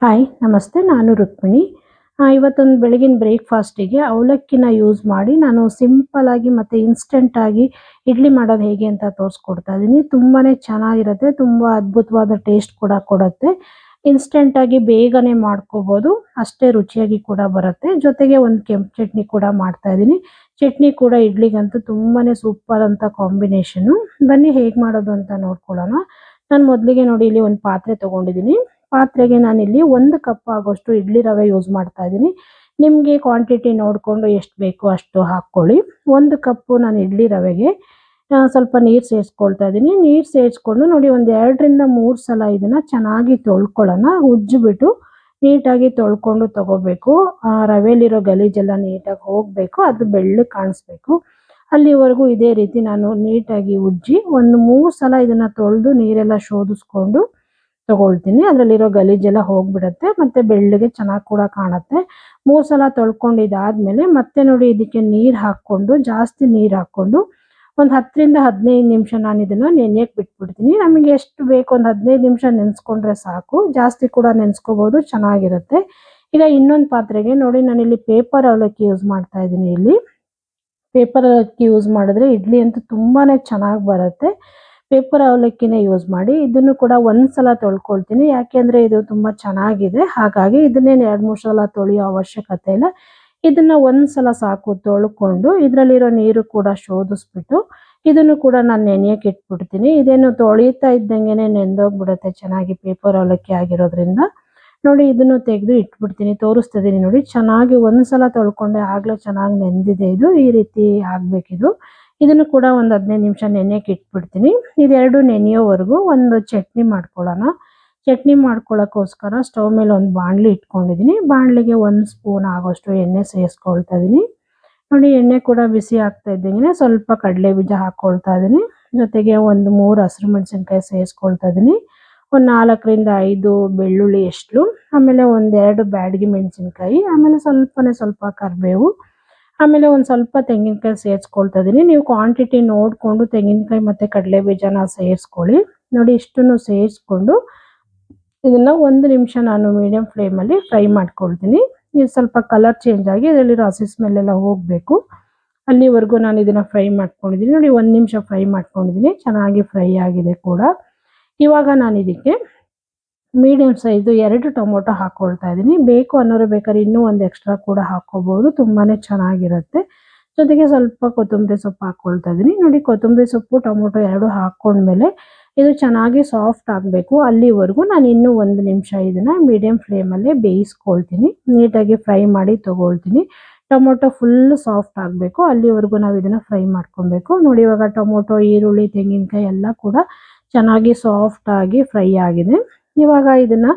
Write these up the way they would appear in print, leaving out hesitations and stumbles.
Hi ನಮಸ್ತೆ, ನಾನು ರುಕ್ಮಿಣಿ. ಇವತ್ತೊಂದು ಬೆಳಗಿನ ಬ್ರೇಕ್‌ಫಾಸ್ಟಿಗೆ ಅವಲಕ್ಕಿನ ಯೂಸ್ ಮಾಡಿ ನಾನು ಸಿಂಪಲ್ ಆಗಿ ಮತ್ತೆ ಇನ್‌ಸ್ಟಂಟ್ ಆಗಿ ಇಡ್ಲಿ ಮಾಡೋದು ಹೇಗೆ ಅಂತ ತೋರಿಸ್ಕೊಡ್ತಾ ಇದ್ದೀನಿ. ತುಂಬಾನೇ ಚೆನ್ನಾಗಿರುತ್ತೆ. ತುಂಬಾ ಅದ್ಭುತವಾದ ಟೇಸ್ಟ್ ಕೂಡ ಕೊಡುತ್ತೆ. ಇನ್‌ಸ್ಟಂಟ್ ಆಗಿ ಬೇಗನೆ ಮಾಡ್ಕೋಬಹುದು. ಅಷ್ಟೇ ರುಚಿಯಾಗಿ ಕೂಡ ಬರುತ್ತೆ. ಜೊತೆಗೆ ಒಂದು ಕೆಂಪು ಚಟ್ನಿ ಕೂಡ ಮಾಡ್ತಾ ಇದ್ದೀನಿ. ಚಟ್ನಿ ಕೂಡ ಇಡ್ಲಿಗಂತೂ ತುಂಬಾನೇ ಸೂಪರ್ ಅಂತ ಕಾಂಬಿನೇಷನು. ಬನ್ನಿ ಹೇಗೆ ಮಾಡೋದು ಅಂತ ನೋಡ್ಕೊಳ್ಳೋಣ. ನಾನು ಮೊದಲಿಗೆ ನೋಡಿ ಇಲ್ಲಿ ಒಂದು ಪಾತ್ರೆ ತಗೊಂಡಿದ್ದೀನಿ. ಪಾತ್ರೆಗೆ ನಾನಿಲ್ಲಿ 1 ಕಪ್ ಆಗೋಷ್ಟು ಇಡ್ಲಿ ರವೆ ಯೂಸ್ ಮಾಡ್ತಾ ಇದ್ದೀನಿ. ನಿಮಗೆ ಕ್ವಾಂಟಿಟಿ ನೋಡಿಕೊಂಡು ಎಷ್ಟು ಬೇಕೋ ಅಷ್ಟು ಹಾಕ್ಕೊಳ್ಳಿ. 1 ಕಪ್ಪು ನಾನು ಇಡ್ಲಿ ರವೆಗೆ ಸ್ವಲ್ಪ ನೀರು ಸೇರಿಸ್ಕೊಳ್ತಾ ಇದ್ದೀನಿ. ನೀರು ಸೇರಿಸ್ಕೊಂಡು ನೋಡಿ ಒಂದು 2ರಿಂದ 3 ಸಲ ಇದನ್ನು ಚೆನ್ನಾಗಿ ತೊಳ್ಕೊಳ್ಳೋಣ. ಉಜ್ಜಿಬಿಟ್ಟು ನೀಟಾಗಿ ತೊಳ್ಕೊಂಡು ತಗೋಬೇಕು. ರವೆಲಿರೋ ಗಲೀಜೆಲ್ಲ ನೀಟಾಗಿ ಹೋಗಬೇಕು. ಅದು ಬೆಳ್ಳಗೆ ಕಾಣಿಸ್ಬೇಕು. ಅಲ್ಲಿವರೆಗೂ ಇದೇ ರೀತಿ ನಾನು ನೀಟಾಗಿ ಉಜ್ಜಿ ಒಂದು 3 ಸಲ ಇದನ್ನು ತೊಳೆದು ನೀರೆಲ್ಲ ಶೋಧಿಸ್ಕೊಂಡು ತಗೊಳ್ತೀನಿ. ಅದರಲ್ಲಿರೋ ಗಲೀಜೆಲ್ಲ ಹೋಗ್ಬಿಡುತ್ತೆ. ಮತ್ತೆ ಬೆಳ್ಳಗೆ ಚೆನ್ನಾಗಿ ಕೂಡ ಕಾಣುತ್ತೆ. 3 ಸಲ ತೊಳ್ಕೊಂಡಿದ್ದಾದ್ಮೇಲೆ ಮತ್ತೆ ನೋಡಿ ಇದಕ್ಕೆ ನೀರು ಹಾಕ್ಕೊಂಡು ಜಾಸ್ತಿ ನೀರು ಹಾಕ್ಕೊಂಡು ಒಂದು 10ರಿಂದ 15 ನಿಮಿಷ ನಾನು ಇದನ್ನು ನೆನೆಯಕ್ಕೆ ಬಿಟ್ಬಿಡ್ತೀನಿ. ನಮಗೆ ಎಷ್ಟು ಬೇಕು ಒಂದು 15 ನಿಮಿಷ ನೆನೆಸ್ಕೊಂಡ್ರೆ ಸಾಕು. ಜಾಸ್ತಿ ಕೂಡ ನೆನೆಸ್ಕೋಬಹುದು, ಚೆನ್ನಾಗಿರುತ್ತೆ. ಈಗ ಇನ್ನೊಂದು ಪಾತ್ರೆಗೆ ನೋಡಿ ನಾನಿಲ್ಲಿ ಪೇಪರ್ ಅವಲಕ್ಕಿ ಯೂಸ್ ಮಾಡ್ತಾ ಇದ್ದೀನಿ. ಇಲ್ಲಿ ಪೇಪರ್ ಅವಲಕ್ಕಿ ಯೂಸ್ ಮಾಡಿದ್ರೆ ಇಡ್ಲಿ ಅಂತೂ ತುಂಬಾನೇ ಚೆನ್ನಾಗಿ ಬರುತ್ತೆ. ಪೇಪರ್ ಅವಲಕ್ಕಿನೇ ಯೂಸ್ ಮಾಡಿ. ಇದನ್ನು ಕೂಡ ಒಂದು ಸಲ ತೊಳ್ಕೊಳ್ತೀನಿ. ಯಾಕೆಂದರೆ ಇದು ತುಂಬ ಚೆನ್ನಾಗಿದೆ. ಹಾಗಾಗಿ ಇದನ್ನೇನು 2-3 ಸಲ ತೊಳೆಯೋ ಅವಶ್ಯಕತೆ ಇಲ್ಲ. ಇದನ್ನು ಒಂದು ಸಲ ಸಾಕು ತೊಳ್ಕೊಂಡು ಇದರಲ್ಲಿರೋ ನೀರು ಕೂಡ ಶೋಧಿಸ್ಬಿಟ್ಟು ಇದನ್ನು ಕೂಡ ನಾನು ನೆನೆಯಕ್ಕೆ ಇಟ್ಬಿಡ್ತೀನಿ. ಇದೇನು ತೊಳಿತಾ ಇದ್ದಂಗೆ ನೆಂದೋಗ್ಬಿಡುತ್ತೆ ಚೆನ್ನಾಗಿ ಪೇಪರ್ ಅವಲಕ್ಕಿ ಆಗಿರೋದ್ರಿಂದ. ನೋಡಿ ಇದನ್ನು ತೆಗೆದು ಇಟ್ಬಿಡ್ತೀನಿ. ತೋರಿಸ್ತಿದ್ದೀನಿ ನೋಡಿ, ಚೆನ್ನಾಗಿ ಒಂದು ಸಲ ತೊಳ್ಕೊಂಡೆ ಆಗಲೇ ಚೆನ್ನಾಗಿ ನೆಂದಿದೆ ಇದು. ಈ ರೀತಿ ಆಗಬೇಕಿದು. ಇದನ್ನು ಕೂಡ ಒಂದು 15 ನಿಮಿಷ ನೆನೆಯಕ್ಕೆ ಇಟ್ಬಿಡ್ತೀನಿ. ಇದೆರಡು ನೆನೆಯೋವರೆಗೂ ಒಂದು ಚಟ್ನಿ ಮಾಡ್ಕೊಳ್ಳೋಣ. ಚಟ್ನಿ ಮಾಡ್ಕೊಳ್ಳೋಕ್ಕೋಸ್ಕರ ಸ್ಟವ್ ಮೇಲೆ ಒಂದು ಬಾಣಲಿ ಇಟ್ಕೊಂಡಿದ್ದೀನಿ. ಬಾಣಲಿಗೆ 1 ಸ್ಪೂನ್ ಆಗೋಷ್ಟು ಎಣ್ಣೆ ಸೇರಿಸ್ಕೊಳ್ತಾ ಇದ್ದೀನಿ. ನೋಡಿ ಎಣ್ಣೆ ಕೂಡ ಬಿಸಿ ಆಗ್ತಾ ಇದ್ದಂಗೆ ಸ್ವಲ್ಪ ಕಡಲೆ ಬೀಜ ಹಾಕ್ಕೊಳ್ತಾ ಇದ್ದೀನಿ. ಜೊತೆಗೆ ಒಂದು 3 ಹಸಿರು ಮೆಣಸಿನ್ಕಾಯಿ ಸೇರಿಸ್ಕೊಳ್ತಾ ಇದ್ದೀನಿ. ಒಂದು 4ರಿಂದ 5 ಬೆಳ್ಳುಳ್ಳಿ ಎಸ್ಳು, ಆಮೇಲೆ 1-2 ಬ್ಯಾಡಗಿ ಮೆಣಸಿನ್ಕಾಯಿ, ಆಮೇಲೆ ಸ್ವಲ್ಪ ಕರಿಬೇವು, ಆಮೇಲೆ ಒಂದು ಸ್ವಲ್ಪ ತೆಂಗಿನಕಾಯಿ ಸೇರಿಸ್ಕೊಳ್ತಾ ಇದ್ದೀನಿ. ನೀವು ಕ್ವಾಂಟಿಟಿ ನೋಡಿಕೊಂಡು ತೆಂಗಿನಕಾಯಿ ಮತ್ತು ಕಡಲೆ ಬೀಜನ ಸೇರಿಸ್ಕೊಳ್ಳಿ. ನೋಡಿ ಇಷ್ಟನ್ನು ಸೇರಿಸ್ಕೊಂಡು ಇದನ್ನು 1 ನಿಮಿಷ ನಾನು ಮೀಡಿಯಂ ಫ್ಲೇಮಲ್ಲಿ ಫ್ರೈ ಮಾಡ್ಕೊಳ್ತೀನಿ. ಇದು ಸ್ವಲ್ಪ ಕಲರ್ ಚೇಂಜ್ ಆಗಿ ಇದರಲ್ಲಿರೋ ಹಸಿ ಸ್ಮೆಲ್ ಎಲ್ಲ ಹೋಗಬೇಕು. ಅಲ್ಲಿವರೆಗೂ ನಾನು ಇದನ್ನು ಫ್ರೈ ಮಾಡ್ಕೊಂಡಿದ್ದೀನಿ. ನೋಡಿ 1 ನಿಮಿಷ ಫ್ರೈ ಮಾಡ್ಕೊಂಡಿದ್ದೀನಿ. ಚೆನ್ನಾಗಿ ಫ್ರೈ ಆಗಿದೆ ಕೂಡ. ಇವಾಗ ನಾನು ಇದಕ್ಕೆ ಮೀಡಿಯಂ ಸೈಜು 2 ಟೊಮೊಟೊ ಹಾಕ್ಕೊಳ್ತಾ ಇದ್ದೀನಿ. ಬೇಕು ಅನ್ನೋರು ಬೇಕಾದ್ರೆ ಇನ್ನೂ ಒಂದು ಎಕ್ಸ್ಟ್ರಾ ಕೂಡ ಹಾಕ್ಕೋಬೋದು. ತುಂಬಾ ಚೆನ್ನಾಗಿರುತ್ತೆ. ಜೊತೆಗೆ ಸ್ವಲ್ಪ ಕೊತ್ತಂಬರಿ ಸೊಪ್ಪು ಹಾಕ್ಕೊಳ್ತಾ ಇದ್ದೀನಿ. ನೋಡಿ ಕೊತ್ತಂಬರಿ ಸೊಪ್ಪು ಟೊಮೊಟೊ 2 ಹಾಕ್ಕೊಂಡ್ಮೇಲೆ ಇದು ಚೆನ್ನಾಗಿ ಸಾಫ್ಟ್ ಆಗಬೇಕು. ಅಲ್ಲಿವರೆಗೂ ನಾನು ಇನ್ನೂ 1 ನಿಮಿಷ ಇದನ್ನು ಮೀಡಿಯಂ ಫ್ಲೇಮಲ್ಲೇ ಬೇಯಿಸ್ಕೊಳ್ತೀನಿ. ನೀಟಾಗಿ ಫ್ರೈ ಮಾಡಿ ತಗೊಳ್ತೀನಿ. ಟೊಮೊಟೊ ಫುಲ್ ಸಾಫ್ಟ್ ಆಗಬೇಕು. ಅಲ್ಲಿವರೆಗೂ ನಾವು ಇದನ್ನು ಫ್ರೈ ಮಾಡ್ಕೊಬೇಕು. ನೋಡಿ ಇವಾಗ ಟೊಮೊಟೊ, ಈರುಳ್ಳಿ, ತೆಂಗಿನಕಾಯಿ ಎಲ್ಲ ಕೂಡ ಚೆನ್ನಾಗಿ ಸಾಫ್ಟಾಗಿ ಫ್ರೈ ಆಗಿದೆ. ಇವಾಗ ಇದನ್ನು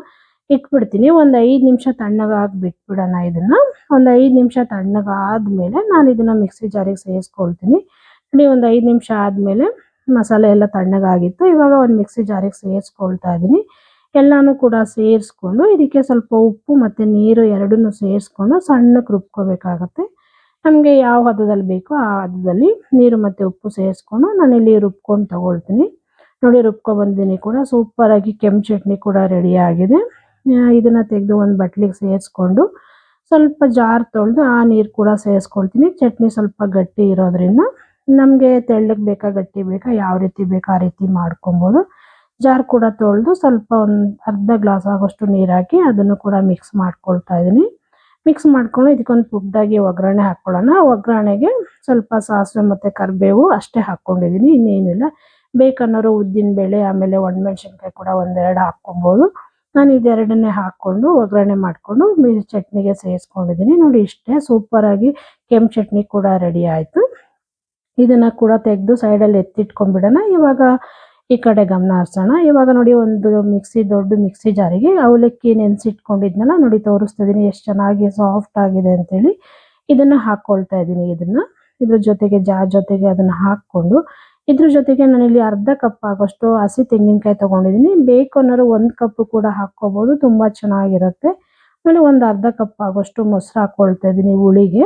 ಇಟ್ಬಿಡ್ತೀನಿ. ಒಂದು 5 ನಿಮಿಷ ತಣ್ಣಗಾಗಿ ಬಿಟ್ಬಿಡೋಣ ಇದನ್ನು. ಒಂದು 5 ನಿಮಿಷ ತಣ್ಣಗಾದ್ಮೇಲೆ ನಾನು ಇದನ್ನು ಮಿಕ್ಸಿ ಜಾರಿಗೆ ಸೇರಿಸ್ಕೊಳ್ತೀನಿ. ನೋಡಿ ಒಂದು 5 ನಿಮಿಷ ಆದಮೇಲೆ ಮಸಾಲೆ ಎಲ್ಲ ತಣ್ಣಗಾಗಿತ್ತು. ಇವಾಗ ಒಂದು ಮಿಕ್ಸಿ ಜಾರಿಗೆ ಸೇರಿಸ್ಕೊಳ್ತಾ ಇದ್ದೀನಿ. ಎಲ್ಲನೂ ಕೂಡ ಸೇರಿಸ್ಕೊಂಡು ಇದಕ್ಕೆ ಸ್ವಲ್ಪ ಉಪ್ಪು ಮತ್ತು ನೀರು ಎರಡನ್ನೂ ಸೇರಿಸ್ಕೊಂಡು ಸಣ್ಣಕ್ಕೆ ರುಬ್ಕೋಬೇಕಾಗತ್ತೆ. ನಮಗೆ ಯಾವ ಹದದಲ್ಲಿ ಬೇಕೋ ಆ ಹದದಲ್ಲಿ ನೀರು ಮತ್ತು ಉಪ್ಪು ಸೇರಿಸ್ಕೊಂಡು ನಾನಿಲ್ಲಿ ರುಬ್ಕೊಂಡು ತಗೊಳ್ತೀನಿ. ನೋಡಿ ರುಬ್ಕೊಬಂದಿದ್ದೀನಿ ಕೂಡ. ಸೂಪರಾಗಿ ಕೆಂಪು ಚಟ್ನಿ ಕೂಡ ರೆಡಿ ಆಗಿದೆ. ಇದನ್ನು ತೆಗೆದು ಒಂದು ಬಟ್ಲಿಗೆ ಸೇರಿಸ್ಕೊಂಡು ಸ್ವಲ್ಪ ಜಾರ್ ತೊಳೆದು ಆ ನೀರು ಕೂಡ ಸೇರಿಸ್ಕೊಳ್ತೀನಿ. ಚಟ್ನಿ ಸ್ವಲ್ಪ ಗಟ್ಟಿ ಇರೋದ್ರಿಂದ ನಮಗೆ ತೆಳ್ಳಗೆ ಬೇಕಾ ಗಟ್ಟಿ ಬೇಕಾ ಯಾವ ರೀತಿ ಬೇಕಾ ಆ ರೀತಿ ಮಾಡ್ಕೊಬೋದು. ಜಾರ್ ಕೂಡ ತೊಳೆದು ಸ್ವಲ್ಪ ಒಂದು ಅರ್ಧ ಗ್ಲಾಸ್ ಆಗೋಷ್ಟು ನೀರು ಹಾಕಿ ಅದನ್ನು ಕೂಡ ಮಿಕ್ಸ್ ಮಾಡ್ಕೊಳ್ತಾ ಇದ್ದೀನಿ. ಮಿಕ್ಸ್ ಮಾಡ್ಕೊಂಡು ಇದಕ್ಕೊಂದು ಪುಟ್ಟದಾಗಿ ಒಗ್ಗರಣೆ ಹಾಕ್ಕೊಳ್ಳೋಣ. ಒಗ್ಗರಣೆಗೆ ಸ್ವಲ್ಪ ಸಾಸಿವೆ ಮತ್ತು ಕರಿಬೇವು ಅಷ್ಟೇ ಹಾಕ್ಕೊಂಡಿದ್ದೀನಿ, ಇನ್ನೇನಿಲ್ಲ. ಬೇಕನ್ನೋರು ಉದ್ದಿನಬೇಳೆ ಆಮೇಲೆ ಒಣಮೆಣಸಿನ್ಕಾಯಿ ಕೂಡ 1-2 ಹಾಕ್ಕೊಬೋದು. ನಾನು ಇದೆರಡನ್ನೇ ಹಾಕ್ಕೊಂಡು ಒಗ್ಗರಣೆ ಮಾಡಿಕೊಂಡು ಚಟ್ನಿಗೆ ಸೇರಿಸ್ಕೊಂಡಿದ್ದೀನಿ. ನೋಡಿ ಇಷ್ಟೇ ಸೂಪರಾಗಿ ಕೆಂಪು ಚಟ್ನಿ ಕೂಡ ರೆಡಿ ಆಯಿತು. ಇದನ್ನು ಕೂಡ ತೆಗೆದು ಸೈಡಲ್ಲಿ ಎತ್ತಿಟ್ಕೊಂಡ್ಬಿಡೋಣ. ಇವಾಗ ಈ ಕಡೆ ಗಮನ ಹರಿಸೋಣ. ಇವಾಗ ನೋಡಿ ಒಂದು ದೊಡ್ಡ ಮಿಕ್ಸಿ ಜಾರಿಗೆ ಅವಲಕ್ಕಿ ನೆನೆಸಿಟ್ಕೊಂಡಿದ್ನಲ್ಲ, ನೋಡಿ ತೋರಿಸ್ತಿದ್ದೀನಿ ಎಷ್ಟು ಚೆನ್ನಾಗಿ ಸಾಫ್ಟ್ ಆಗಿದೆ ಅಂತೇಳಿ. ಇದನ್ನು ಹಾಕ್ಕೊಳ್ತಾ ಇದ್ದೀನಿ. ಇದ್ರ ಜೊತೆಗೆ ಜೊತೆಗೆ ಅದನ್ನು ಹಾಕ್ಕೊಂಡು ಇದ್ರ ಜೊತೆಗೆ ನಾನಿಲ್ಲಿ ಅರ್ಧ ಕಪ್ ಆಗೋಷ್ಟು ಹಸಿ ತೆಂಗಿನಕಾಯಿ ತೊಗೊಂಡಿದ್ದೀನಿ. ಬೇಕು ಅನ್ನೋರು 1 ಕಪ್ ಕೂಡ ಹಾಕ್ಕೋಬೋದು, ತುಂಬ ಚೆನ್ನಾಗಿರುತ್ತೆ. ಆಮೇಲೆ ಒಂದು ಅರ್ಧ ಕಪ್ ಆಗೋಷ್ಟು ಮೊಸರು ಹಾಕ್ಕೊಳ್ತಾ ಇದ್ದೀನಿ ಹುಳಿಗೆ.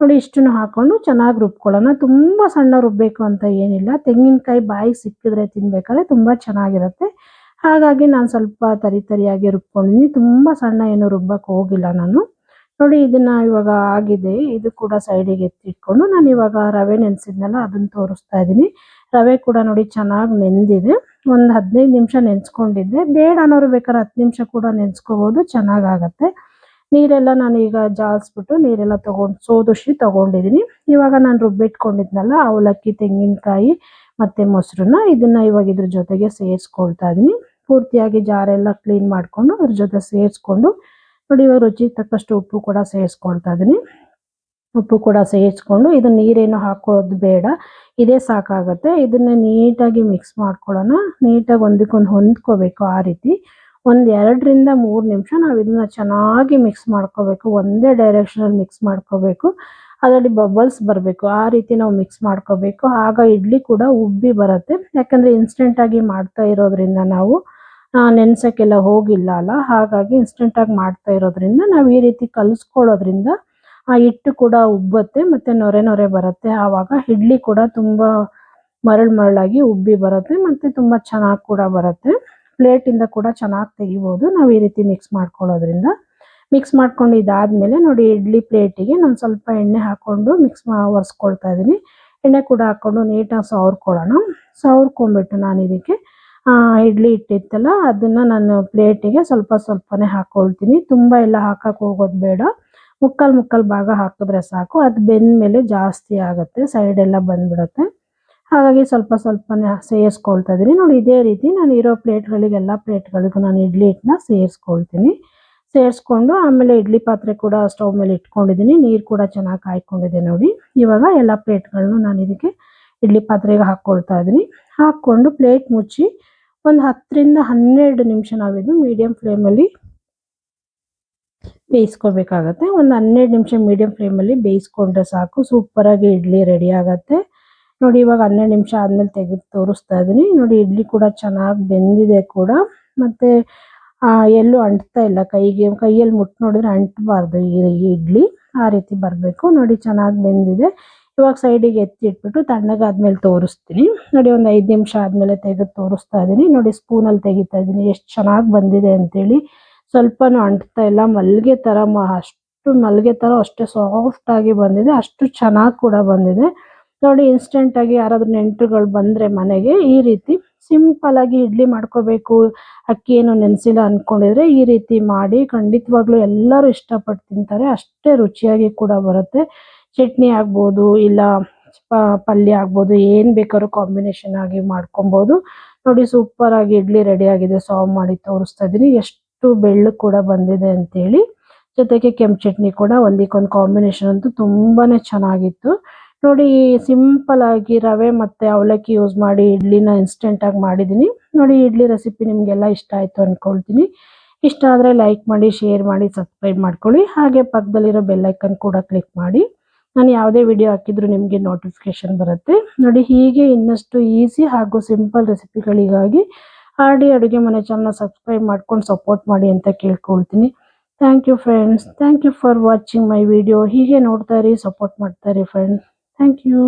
ನೋಡಿ ಇಷ್ಟನ್ನು ಹಾಕ್ಕೊಂಡು ಚೆನ್ನಾಗಿ ರುಬ್ಕೊಳ್ಳೋಣ. ತುಂಬ ಸಣ್ಣ ರುಬ್ಬಬೇಕು ಅಂತ ಏನಿಲ್ಲ. ತೆಂಗಿನಕಾಯಿ ಬಾಯಿಗೆ ಸಿಕ್ಕಿದ್ರೆ ತಿನ್ಬೇಕಾದ್ರೆ ತುಂಬ ಚೆನ್ನಾಗಿರುತ್ತೆ. ಹಾಗಾಗಿ ನಾನು ಸ್ವಲ್ಪ ತರಿಯಾಗಿ ರುಬ್ಕೊಂಡಿದ್ದೀನಿ. ತುಂಬ ಸಣ್ಣ ಏನು ರುಬ್ಬಕ್ಕೆ ಹೋಗಿಲ್ಲ ನಾನು. ನೋಡಿ ಇದನ್ನ ಇವಾಗ ಆಗಿದೆ. ಇದು ಕೂಡ ಸೈಡಿಗೆ ಎತ್ತಿಟ್ಕೊಂಡು ನಾನು ಇವಾಗ ರವೆ ನೆನೆಸಿದ್ನಲ್ಲ ಅದನ್ನ ತೋರಿಸ್ತಾ ಇದ್ದೀನಿ. ರವೆ ಕೂಡ ನೋಡಿ ಚೆನ್ನಾಗಿ ನೆಂದಿದೆ. ಒಂದು 15 ನಿಮಿಷ ನೆನೆಸ್ಕೊಂಡಿದ್ದೆ. ಬೇಡ ಅನ್ನೋರು ಬೇಕಾದ್ರೆ 10 ನಿಮಿಷ ಕೂಡ ನೆನೆಸ್ಕೋಬೋದು, ಚೆನ್ನಾಗಾಗತ್ತೆ. ನೀರೆಲ್ಲ ನಾನೀಗ ಜಾಲಿಸ್ಬಿಟ್ಟು ನೀರೆಲ್ಲ ಸೋದಿಸಿ ತಗೊಂಡಿದ್ದೀನಿ. ಇವಾಗ ನಾನು ರುಬ್ಬಿಟ್ಕೊಂಡಿದ್ನಲ್ಲ ಅವಲಕ್ಕಿ, ತೆಂಗಿನಕಾಯಿ ಮತ್ತು ಮೊಸರನ್ನ ಇದನ್ನ ಇವಾಗ ಇದ್ರ ಜೊತೆಗೆ ಸೇರಿಸ್ಕೊಳ್ತಾ ಇದ್ದೀನಿ. ಪೂರ್ತಿಯಾಗಿ ಜಾರೆಲ್ಲ ಕ್ಲೀನ್ ಮಾಡಿಕೊಂಡು ಅದ್ರ ಜೊತೆ ಸೇರಿಸ್ಕೊಂಡು ನೋಡಿ ಇವಾಗ ರುಚಿಗೆ ತಕ್ಕಷ್ಟು ಉಪ್ಪು ಕೂಡ ಸೇರಿಸ್ಕೊಳ್ತಾ ಇದ್ದೀನಿ. ಉಪ್ಪು ಕೂಡ ಸೇರಿಸ್ಕೊಂಡು ಇದು ನೀರೇನು ಹಾಕೊಳ್ಳೋದು ಬೇಡ, ಇದೇ ಸಾಕಾಗುತ್ತೆ. ಇದನ್ನ ನೀಟಾಗಿ ಮಿಕ್ಸ್ ಮಾಡ್ಕೊಳ್ಳೋಣ. ನೀಟಾಗಿ ಒಂದಕ್ಕೊಂದು ಹೊಂದ್ಕೋಬೇಕು. ಆ ರೀತಿ ಒಂದು 2ರಿಂದ 3 ನಿಮಿಷ ನಾವು ಇದನ್ನ ಚೆನ್ನಾಗಿ ಮಿಕ್ಸ್ ಮಾಡ್ಕೋಬೇಕು. ಒಂದೇ ಡೈರೆಕ್ಷನಲ್ಲಿ ಮಿಕ್ಸ್ ಮಾಡ್ಕೋಬೇಕು. ಅದರಲ್ಲಿ ಬಬಲ್ಸ್ ಬರಬೇಕು. ಆ ರೀತಿ ನಾವು ಮಿಕ್ಸ್ ಮಾಡ್ಕೋಬೇಕು. ಆಗ ಇಡ್ಲಿ ಕೂಡ ಉಬ್ಬಿ ಬರುತ್ತೆ. ಯಾಕಂದರೆ ಇನ್ಸ್ಟೆಂಟಾಗಿ ಮಾಡ್ತಾ ಇರೋದ್ರಿಂದ ನಾವು ನೆನೆಸೋಕ್ಕೆಲ್ಲ ಹೋಗಿಲ್ಲ ಅಲ್ಲ, ಹಾಗಾಗಿ ಇನ್ಸ್ಟೆಂಟಾಗಿ ಮಾಡ್ತಾ ಇರೋದ್ರಿಂದ ನಾವು ಈ ರೀತಿ ಕಲಿಸ್ಕೊಳ್ಳೋದ್ರಿಂದ ಆ ಹಿಟ್ಟು ಕೂಡ ಉಬ್ಬುತ್ತೆ ಮತ್ತು ನೊರೆ ಬರುತ್ತೆ. ಆವಾಗ ಇಡ್ಲಿ ಕೂಡ ತುಂಬ ಮರಳಾಗಿ ಉಬ್ಬಿ ಬರುತ್ತೆ ಮತ್ತು ತುಂಬ ಚೆನ್ನಾಗಿ ಕೂಡ ಬರುತ್ತೆ. ಪ್ಲೇಟಿಂದ ಕೂಡ ಚೆನ್ನಾಗಿ ತೆಗಿಬೋದು ನಾವು ಈ ರೀತಿ ಮಿಕ್ಸ್ ಮಾಡ್ಕೊಳ್ಳೋದ್ರಿಂದ. ಮಿಕ್ಸ್ ಮಾಡ್ಕೊಂಡು ಇದಾದಮೇಲೆ ನೋಡಿ ಇಡ್ಲಿ ಪ್ಲೇಟಿಗೆ ನಾನು ಸ್ವಲ್ಪ ಎಣ್ಣೆ ಹಾಕ್ಕೊಂಡು ಒರೆಸ್ಕೊಳ್ತಾ ಇದ್ದೀನಿ. ಎಣ್ಣೆ ಕೂಡ ಹಾಕ್ಕೊಂಡು ನೀಟಾಗಿ ಸವರ್ಕೊಂಡ್ಬಿಟ್ಟು ನಾನು ಇದಕ್ಕೆ ಇಡ್ಲಿ ಹಿಟ್ಟಿತ್ತಲ್ಲ ಅದನ್ನು ನಾನು ಪ್ಲೇಟಿಗೆ ಸ್ವಲ್ಪನೇ ಹಾಕ್ಕೊಳ್ತೀನಿ. ತುಂಬ ಎಲ್ಲ ಹಾಕಕ್ಕೆ ಹೋಗೋದು ಬೇಡ. ಮುಕ್ಕಾಲು ಭಾಗ ಹಾಕಿದ್ರೆ ಸಾಕು. ಅದು ಬೆಂದಮೇಲೆ ಜಾಸ್ತಿ ಆಗುತ್ತೆ, ಸೈಡೆಲ್ಲ ಬಂದ್ಬಿಡುತ್ತೆ. ಹಾಗಾಗಿ ಸ್ವಲ್ಪನೇ ಸೇರಿಸ್ಕೊಳ್ತಾ ಇದ್ದೀನಿ. ನೋಡಿ ಇದೇ ರೀತಿ ನಾನು ಇರೋ ಎಲ್ಲ ಪ್ಲೇಟ್ಗಳಿಗೂ ನಾನು ಇಡ್ಲಿ ಹಿಟ್ಟನ್ನ ಸೇರಿಸ್ಕೊಂಡು ಆಮೇಲೆ ಇಡ್ಲಿ ಪಾತ್ರೆ ಕೂಡ ಸ್ಟವ್ ಮೇಲೆ ಇಟ್ಕೊಂಡಿದ್ದೀನಿ. ನೀರು ಕೂಡ ಚೆನ್ನಾಗಿ ಕಾಯ್ಕೊಂಡಿದೆ ನೋಡಿ. ಇವಾಗ ಎಲ್ಲ ಪ್ಲೇಟ್ಗಳನ್ನು ನಾನು ಇದಕ್ಕೆ ಇಡ್ಲಿ ಪಾತ್ರೆಗೆ ಹಾಕ್ಕೊಳ್ತಾ ಇದ್ದೀನಿ. ಹಾಕ್ಕೊಂಡು ಪ್ಲೇಟ್ ಮುಚ್ಚಿ ಒಂದು 10ರಿಂದ 12 ನಿಮಿಷ ನಾವಿದು ಮೀಡಿಯಂ ಫ್ಲೇಮಲ್ಲಿ ಬೇಯಿಸ್ಕೋಬೇಕಾಗತ್ತೆ. ಒಂದು 12 ನಿಮಿಷ ಮೀಡಿಯಂ ಫ್ಲೇಮಲ್ಲಿ ಬೇಯಿಸ್ಕೊಂಡ್ರೆ ಸಾಕು. ಸೂಪರಾಗಿ ಇಡ್ಲಿ ರೆಡಿ ಆಗುತ್ತೆ. ನೋಡಿ ಇವಾಗ 12 ನಿಮಿಷ ಆದಮೇಲೆ ತೆಗೆದು ತೋರಿಸ್ತಾ ಇದ್ದೀನಿ. ನೋಡಿ ಇಡ್ಲಿ ಕೂಡ ಚೆನ್ನಾಗಿ ಬೆಂದಿದೆ ಕೂಡ, ಮತ್ತು ಎಲ್ಲೂ ಅಂಟ್ತಾ ಇಲ್ಲ. ಕೈಯಲ್ಲಿ ಮುಟ್ಟು ನೋಡಿದ್ರೆ ಅಂಟಬಾರ್ದು ಈ ಇಡ್ಲಿ, ಆ ರೀತಿ ಬರಬೇಕು. ನೋಡಿ ಚೆನ್ನಾಗಿ ಬೆಂದಿದೆ. ಇವಾಗ ಸೈಡಿಗೆ ಎತ್ತಿಟ್ಬಿಟ್ಟು ತಣ್ಣಗಾದ್ಮೇಲೆ ತೋರಿಸ್ತೀನಿ. ನೋಡಿ ಒಂದು 5 ನಿಮಿಷ ಆದಮೇಲೆ ತೆಗೆದು ತೋರಿಸ್ತಾ ಇದ್ದೀನಿ. ನೋಡಿ ಸ್ಪೂನಲ್ಲಿ ತೆಗಿತಾ ಇದ್ದೀನಿ ಎಷ್ಟು ಚೆನ್ನಾಗಿ ಬಂದಿದೆ ಅಂತೇಳಿ. ಸ್ವಲ್ಪನೂ ಅಂಟ್ತಾ ಇಲ್ಲ. ಮಲ್ಲಿಗೆ ಥರ ಅಷ್ಟೇ ಸಾಫ್ಟಾಗಿ ಬಂದಿದೆ. ಅಷ್ಟು ಚೆನ್ನಾಗಿ ಕೂಡ ಬಂದಿದೆ. ನೋಡಿ ಇನ್ಸ್ಟೆಂಟಾಗಿ ಯಾರಾದರೂ ನೆಂಟರುಗಳು ಬಂದರೆ ಮನೆಗೆ ಈ ರೀತಿ ಸಿಂಪಲ್ಲಾಗಿ ಇಡ್ಲಿ ಮಾಡ್ಕೋಬೇಕು, ಅಕ್ಕಿ ಏನು ನೆನೆಸಿಲ್ಲ ಅಂದ್ಕೊಂಡಿದ್ರೆ ಈ ರೀತಿ ಮಾಡಿ ಖಂಡಿತವಾಗ್ಲೂ ಎಲ್ಲರೂ ಇಷ್ಟಪಟ್ಟು ತಿಂತಾರೆ. ಅಷ್ಟೇ ರುಚಿಯಾಗಿ ಕೂಡ ಬರುತ್ತೆ. ಚಟ್ನಿ ಆಗ್ಬೋದು, ಇಲ್ಲ ಪಲ್ಯ ಆಗ್ಬೋದು, ಏನು ಬೇಕಾದ್ರೂ ಕಾಂಬಿನೇಷನ್ ಆಗಿ ಮಾಡ್ಕೊಬೋದು. ನೋಡಿ ಸೂಪರಾಗಿ ಇಡ್ಲಿ ರೆಡಿಯಾಗಿದೆ. ಸರ್ವ್ ಮಾಡಿ ತೋರಿಸ್ತಾ ಇದ್ದೀನಿ. ಎಷ್ಟು ಬೆಳ್ಳಗೆ ಕೂಡ ಬಂದಿದೆ ಅಂತೇಳಿ. ಜೊತೆಗೆ ಕೆಂಪು ಚಟ್ನಿ ಕೂಡ ಒಂದಕ್ಕೊಂದು ಕಾಂಬಿನೇಷನ್ ಅಂತೂ ತುಂಬಾ ಚೆನ್ನಾಗಿತ್ತು. ನೋಡಿ ಸಿಂಪಲ್ಲಾಗಿ ರವೆ ಮತ್ತು ಅವಲಕ್ಕಿ ಯೂಸ್ ಮಾಡಿ ಇಡ್ಲಿನ ಇನ್ಸ್ಟೆಂಟಾಗಿ ಮಾಡಿದ್ದೀನಿ. ನೋಡಿ ಇಡ್ಲಿ ರೆಸಿಪಿ ನಿಮಗೆಲ್ಲ ಇಷ್ಟ ಆಯಿತು ಅಂದ್ಕೊಳ್ತೀನಿ. ಇಷ್ಟ ಆದರೆ ಲೈಕ್ ಮಾಡಿ, ಶೇರ್ ಮಾಡಿ, ಸಬ್ಸ್ಕ್ರೈಬ್ ಮಾಡ್ಕೊಳ್ಳಿ. ಹಾಗೆ ಪಕ್ಕದಲ್ಲಿರೋ ಬೆಲ್ಲೈಕನ್ ಕೂಡ ಕ್ಲಿಕ್ ಮಾಡಿ. ನಾನು ಯಾವುದೇ ವಿಡಿಯೋ ಹಾಕಿದರೂ ನಿಮಗೆ ನೋಟಿಫಿಕೇಷನ್ ಬರುತ್ತೆ. ನೋಡಿ ಹೀಗೆ ಇನ್ನಷ್ಟು ಈಸಿ ಹಾಗೂ ಸಿಂಪಲ್ ರೆಸಿಪಿಗಳಿಗಾಗಿ ಅಡುಗೆ ಮನೆ ಚಾನಲ್ನ ಸಬ್ಸ್ಕ್ರೈಬ್ ಮಾಡ್ಕೊಂಡು ಸಪೋರ್ಟ್ ಮಾಡಿ ಅಂತ ಕೇಳ್ಕೊಳ್ತೀನಿ. Thank you friends. Thank you for watching my video. ಹೀಗೆ ನೋಡ್ತಾ ಇರಿ, ಸಪೋರ್ಟ್ ಮಾಡ್ತಾ ಇರಿ ಫ್ರೆಂಡ್ಸ್. Thank you.